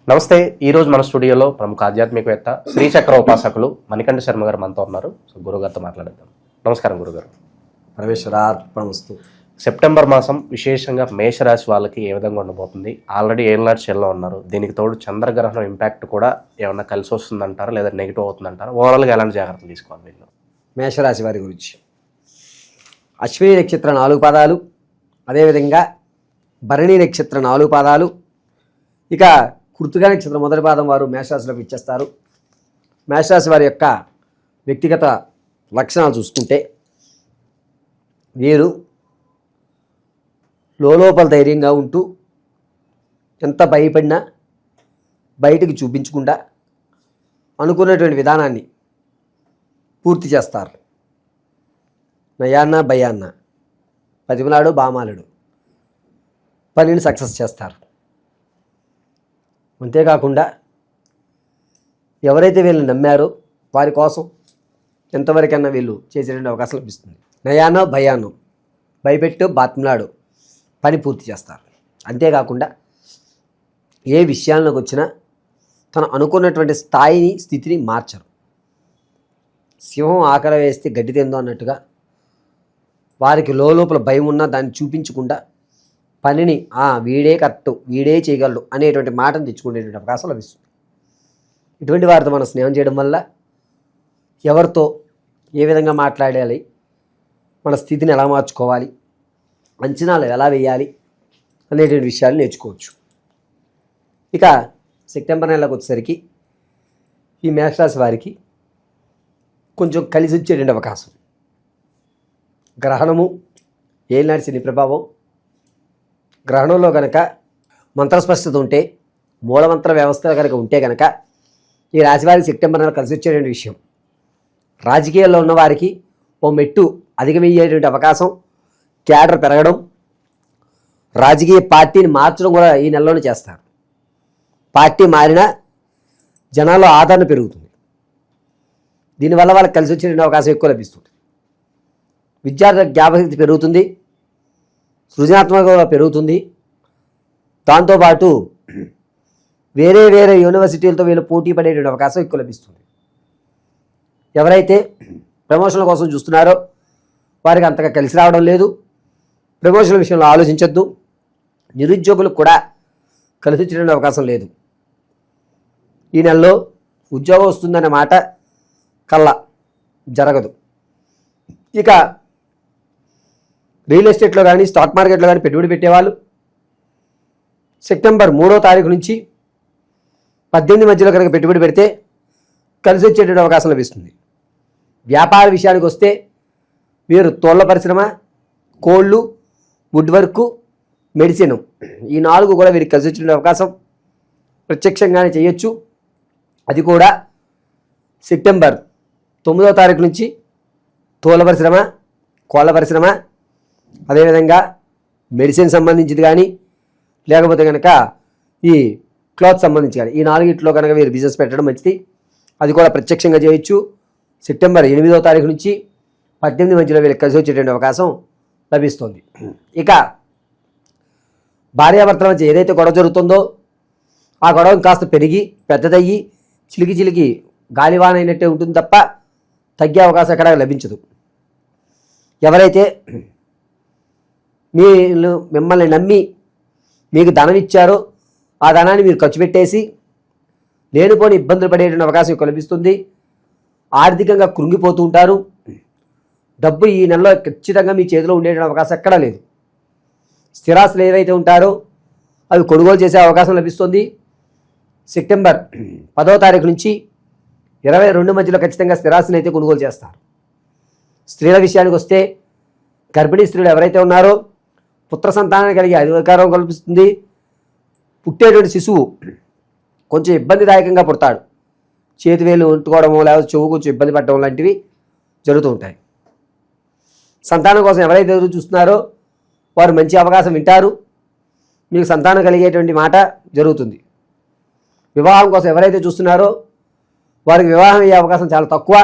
నమస్తే. ఈరోజు మన స్టూడియోలో ప్రముఖ ఆధ్యాత్మికవేత్త శ్రీచక్ర ఉపాసకులు మణికంఠ శర్మ గారు మనతో ఉన్నారు. సో గురుగారితో మాట్లాడేద్దాం. నమస్కారం గురుగారు. పరమేశ్వరార్పణమస్తు. సెప్టెంబర్ మాసం విశేషంగా మేషరాశి వాళ్ళకి ఏ విధంగా ఉండబోతుంది? ఆల్రెడీ ఏళ్ళనాటి చెల్లో ఉన్నారు. దీనికి తోడు చంద్రగ్రహణం ఇంపాక్ట్ కూడా ఏమన్నా కలిసి వస్తుందంటారా లేదా నెగిటివ్ అవుతుందంటారా? ఓవరాల్గా ఎలాంటి జాగ్రత్తలు తీసుకోవాలి వీళ్ళు? మేషరాశి వారి గురించి అశ్విని నక్షత్ర 4 పాదాలు, అదేవిధంగా భరణి నక్షత్ర 4 పాదాలు, ఇక కృతికా నక్షత్రం మొదటి పాదం వారు మేషరాశిలోకి ఇచ్చేస్తారు. మేషరాశి వారి యొక్క వ్యక్తిగత లక్షణాలు చూసుకుంటే వీరు లోపల ధైర్యంగా ఉంటూ ఎంత భయపడినా బయటికి చూపించకుండా అనుకున్నటువంటి విధానాన్ని పూర్తి చేస్తారు. నయాన్న భయాన్న పదిమలాడు బామాలుడు పనిని సక్సెస్ చేస్తారు. అంతేకాకుండా ఎవరైతే వీళ్ళని నమ్మారో వారి కోసం ఎంతవరకైనా వీళ్ళు చేసేటువంటి అవకాశం లభిస్తుంది. నయానో భయానో భయపెట్టు బాత్మలాడు పని పూర్తి చేస్తారు. అంతేకాకుండా ఏ విషయాల్లోకి వచ్చినా తను అనుకున్నటువంటి స్థాయిని స్థితిని మార్చరు. సింహం ఆకలి వేస్తే గడ్డి తిందో అన్నట్టుగా వారికి లోపల భయం ఉన్నా దాన్ని చూపించకుండా పనిని వీడే కరెక్ట్, వీడే చేయగలడు అనేటువంటి మాటను తెచ్చుకునేటువంటి అవకాశం లభిస్తుంది. ఇటువంటి వారితో మనం స్నేహం చేయడం వల్ల ఎవరితో ఏ విధంగా మాట్లాడాలి, మన స్థితిని ఎలా మార్చుకోవాలి, అంచనాలు ఎలా వేయాలి అనేటువంటి విషయాలు నేర్చుకోవచ్చు. ఇక సెప్టెంబర్ నెలకు వచ్చేసరికి ఈ మేషరాశి వారికి కొంచెం కలిసి వచ్చేటువంటి అవకాశం. గ్రహణము ఏలినాటి శని ప్రభావం. గ్రహణంలో కనుక మంత్రస్పష్టత ఉంటే, మూలమంత్ర వ్యవస్థ కనుక ఉంటే కనుక ఈ రాశివారికి సెప్టెంబర్ నెల కలిసి వచ్చేటువంటి విషయం. రాజకీయాల్లో ఉన్నవారికి ఓ మెట్టు అధిగమయ్యేటువంటి అవకాశం, క్యాడర్ పెరగడం, రాజకీయ పార్టీని మార్చడం కూడా ఈ నెలలోనే చేస్తారు. పార్టీ మారినా జనాల్లో ఆదరణ పెరుగుతుంది. దీనివల్ల వాళ్ళకి కలిసి వచ్చేటువంటి అవకాశం ఎక్కువ లభిస్తుంది. విద్యార్థుల జ్ఞాపకశక్తి పెరుగుతుంది, సృజనాత్మకంగా పెరుగుతుంది. దాంతోపాటు వేరే వేరే యూనివర్సిటీలతో వీళ్ళు పోటీ పడేటువంటి అవకాశం ఎక్కువ లభిస్తుంది. ఎవరైతే ప్రమోషన్ల కోసం చూస్తున్నారో వారికి అంతగా కలిసి రావడం లేదు. ప్రమోషన్ల విషయంలో ఆలోచించొద్దు. నిరుద్యోగులకు కూడా కలిసి వచ్చేటువంటి అవకాశం లేదు. ఈ నెలలో ఉద్యోగం వస్తుందనే మాట కల్లా జరగదు. ఇక రియల్ ఎస్టేట్లో కానీ స్టాక్ మార్కెట్లో కానీ పెట్టుబడి పెట్టేవాళ్ళు సెప్టెంబర్ 3వ తారీఖు నుంచి 18 మధ్యలో కనుక పెట్టుబడి పెడితే కలిసి వచ్చేటువంటి అవకాశం లభిస్తుంది. వ్యాపార విషయానికి వస్తే వీరు తోళ్ల పరిశ్రమ, కోళ్ళు, వుడ్ వర్క్, మెడిసిన్ ఈ 4 కూడా వీరికి కలిసి వచ్చేటువంటి అవకాశం ప్రత్యక్షంగానే చేయొచ్చు. అది కూడా సెప్టెంబర్ 9వ తారీఖు నుంచి తోళ్ల పరిశ్రమ, కోళ్ళ పరిశ్రమ, అదేవిధంగా మెడిసిన్ సంబంధించింది కానీ లేకపోతే కనుక ఈ క్లాత్ సంబంధించి కానీ ఈ 4 కనుక మీరు బిజినెస్ పెట్టడం మంచిది. అది కూడా ప్రత్యక్షంగా చేయొచ్చు. సెప్టెంబర్ 8వ తారీఖు నుంచి 18 మధ్యలో వీళ్ళకి కలిసి వచ్చేటువంటి అవకాశం లభిస్తుంది. ఇక భార్యాభర్తల మధ్య ఏదైతే గొడవ జరుగుతుందో ఆ గొడవ కాస్త పెరిగి పెద్దదయ్యి చిలికి గాలివాన అయినట్టే ఉంటుంది తప్ప తగ్గే అవకాశం ఎక్కడ లభించదు. ఎవరైతే మిమ్మల్ని నమ్మి మీకు ధనం ఇచ్చారో ఆ ధనాన్ని మీరు ఖర్చు పెట్టేసి లేనిపోని ఇబ్బందులు పడేటువంటి అవకాశం ఎక్కువ లభిస్తుంది. ఆర్థికంగా కృంగిపోతూ ఉంటారు. డబ్బు ఈ నెలలో ఖచ్చితంగా మీ చేతిలో ఉండేటువంటి అవకాశం ఎక్కడా లేదు. స్థిరాస్తులు ఏవైతే ఉంటారో అవి కొనుగోలు చేసే అవకాశం లభిస్తుంది. సెప్టెంబర్ 10వ తారీఖు నుంచి 22 మధ్యలో ఖచ్చితంగా స్థిరాస్తులు అయితే కొనుగోలు చేస్తారు. స్త్రీల విషయానికి వస్తే గర్భిణీ స్త్రీలు ఎవరైతే ఉన్నారో పుత్ర సంతానాన్ని కలిగే అధికారం కల్పిస్తుంది. పుట్టేటువంటి శిశువు కొంచెం ఇబ్బందిదాయకంగా పుడతాడు. చేతివేలు ఉంటుకోవడమో లేకపోతే చెవు కొంచెం ఇబ్బంది పడడం లాంటివి జరుగుతూ ఉంటాయి. సంతానం కోసం ఎవరైతే ఎదురు చూస్తున్నారో వారు మంచి అవకాశం వింటారు. మీకు సంతానం కలిగేటువంటి మాట జరుగుతుంది. వివాహం కోసం ఎవరైతే చూస్తున్నారో వారికి వివాహం అయ్యే అవకాశం చాలా తక్కువ.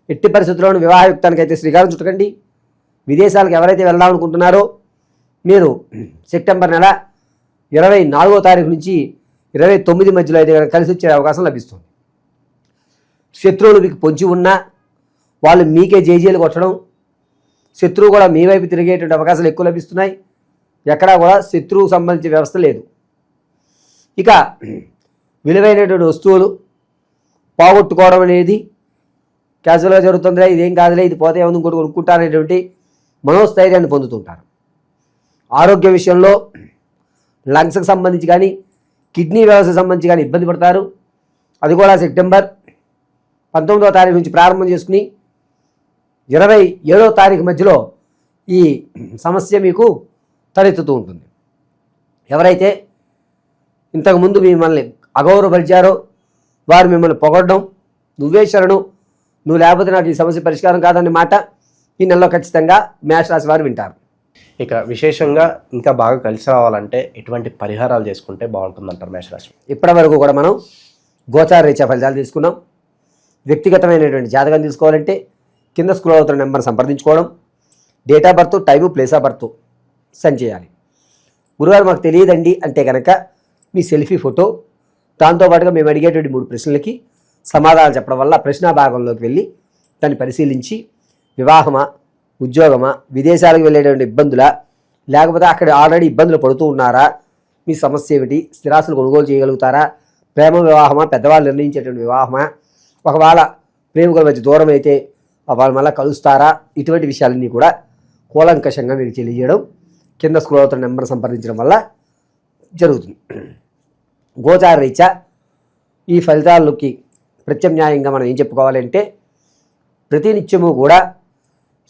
ఎట్టి పరిస్థితుల్లోనూ వివాహయుక్తానికి అయితే శ్రీకారం చుట్టకండి. విదేశాలకు ఎవరైతే వెళ్దామనుకుంటున్నారో మీరు సెప్టెంబర్ నెల 24వ తారీఖు నుంచి 29 మధ్యలో అయితే కనుక కలిసి వచ్చే అవకాశం లభిస్తుంది. శత్రువులు మీకు పొంచి ఉన్నా వాళ్ళు మీకే జేజేలు కొట్టడం, శత్రువు కూడా మీ వైపు తిరిగేటువంటి అవకాశాలు ఎక్కువ లభిస్తున్నాయి. ఎక్కడా కూడా శత్రువుకు సంబంధించిన వ్యవస్థ లేదు. ఇక విలువైనటువంటి వస్తువులు పోగొట్టుకోవడం అనేది క్యాజువల్గా జరుగుతుందిలే, ఇదేం కాదులే, ఇది పోతే ఏముంది ఇంకోటి కొనుక్కుంటారనేటువంటి మనోస్థైర్యాన్ని పొందుతుంటారు. ఆరోగ్య విషయంలో లంగ్స్కి సంబంధించి కానీ కిడ్నీ వ్యవస్థకు సంబంధించి కానీ ఇబ్బంది పడతారు. అది కూడా సెప్టెంబర్ 19వ తారీఖు నుంచి ప్రారంభం చేసుకుని 27వ తారీఖు మధ్యలో ఈ సమస్య మీకు తలెత్తుతూ ఉంటుంది. ఎవరైతే ఇంతకుముందు మిమ్మల్ని అగౌరవపరిచారో వారు మిమ్మల్ని పొగడడం, నువ్వే శరణు, నువ్వు లేకపోతే నాకు ఈ సమస్య పరిష్కారం కాదనే మాట ఈ నెలలో ఖచ్చితంగా మేష రాశి వారు వింటారు. ఇక విశేషంగా ఇంకా బాగా కలిసి రావాలంటే ఎటువంటి పరిహారాలు చేసుకుంటే బాగుంటుందంటారు మేషరాశి? ఇప్పటి వరకు కూడా మనం గోచార రీత్యా ఫలితాలు తీసుకున్నాం. వ్యక్తిగతమైనటువంటి జాతకం తీసుకోవాలంటే కింద స్క్రోల్ అవుతున్న నెంబర్ సంప్రదించుకోవడం, date of birth, time, place of birth send చేయాలి. గురువారు మాకు తెలియదండి అంటే కనుక మీ సెల్ఫీ ఫోటో, దాంతోపాటుగా మేము అడిగేటువంటి 3 ప్రశ్నలకి సమాధానాలు చెప్పడం వల్ల ప్రశ్నా భాగంలోకి వెళ్ళి దాన్ని పరిశీలించి వివాహమా, ఉద్యోగమా, విదేశాలకు వెళ్ళేటువంటి ఇబ్బందులా, లేకపోతే అక్కడ ఆల్రెడీ ఇబ్బందులు పడుతూ ఉన్నారా, మీ సమస్య ఏమిటి, స్థిరాస్తులు కొనుగోలు చేయగలుగుతారా, ప్రేమ వివాహమా, పెద్దవాళ్ళు నిర్ణయించేటువంటి వివాహమా, ఒకవేళ ప్రేమికుల మధ్య దూరం అయితే వాళ్ళు మళ్ళీ కలుస్తారా, ఇటువంటి విషయాలన్నీ కూడా కూలంకషంగా మీకు తెలియజేయడం కింద స్క్రోల్ అవుతున్న నెంబర్ సంప్రదించడం వల్ల జరుగుతుంది. గోచార రీత్యా ఈ ఫలితాలకి ప్రత్యామ్నాయంగా మనం ఏం చెప్పుకోవాలంటే ప్రతినిత్యము కూడా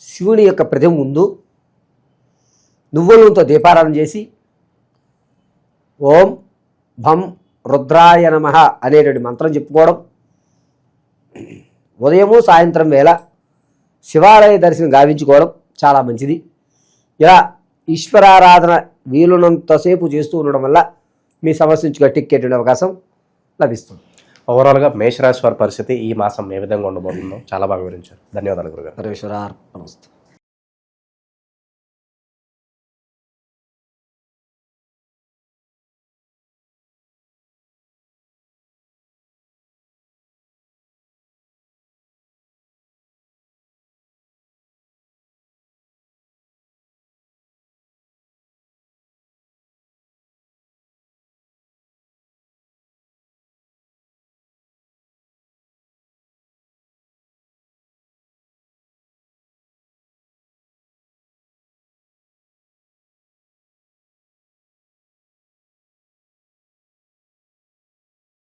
శివుని యొక్క ప్రతిమ ముందు నువ్వుల నూనెతో దీపారాధన చేసి ఓం భం రుద్రాయ నమః అనేటువంటి మంత్రం చెప్పుకోవడం, ఉదయము సాయంత్రం వేళ శివాలయ దర్శనం గావించుకోవడం చాలా మంచిది. ఇలా ఈశ్వరారాధన వీలున్నంతసేపు చేస్తూ ఉండడం వల్ల మీ సమస్య నుంచి గట్టెక్కేటువంటి అవకాశం లభిస్తుంది. ఓవరాల్గా మేషరాశి వారి పరిస్థితి ఈ మాసం ఏ విధంగా ఉండబోతుందో చాలా బాగా వివరించారు. ధన్యవాదాలు గురుగారు. పరమేశ్వరార్పణమస్తు.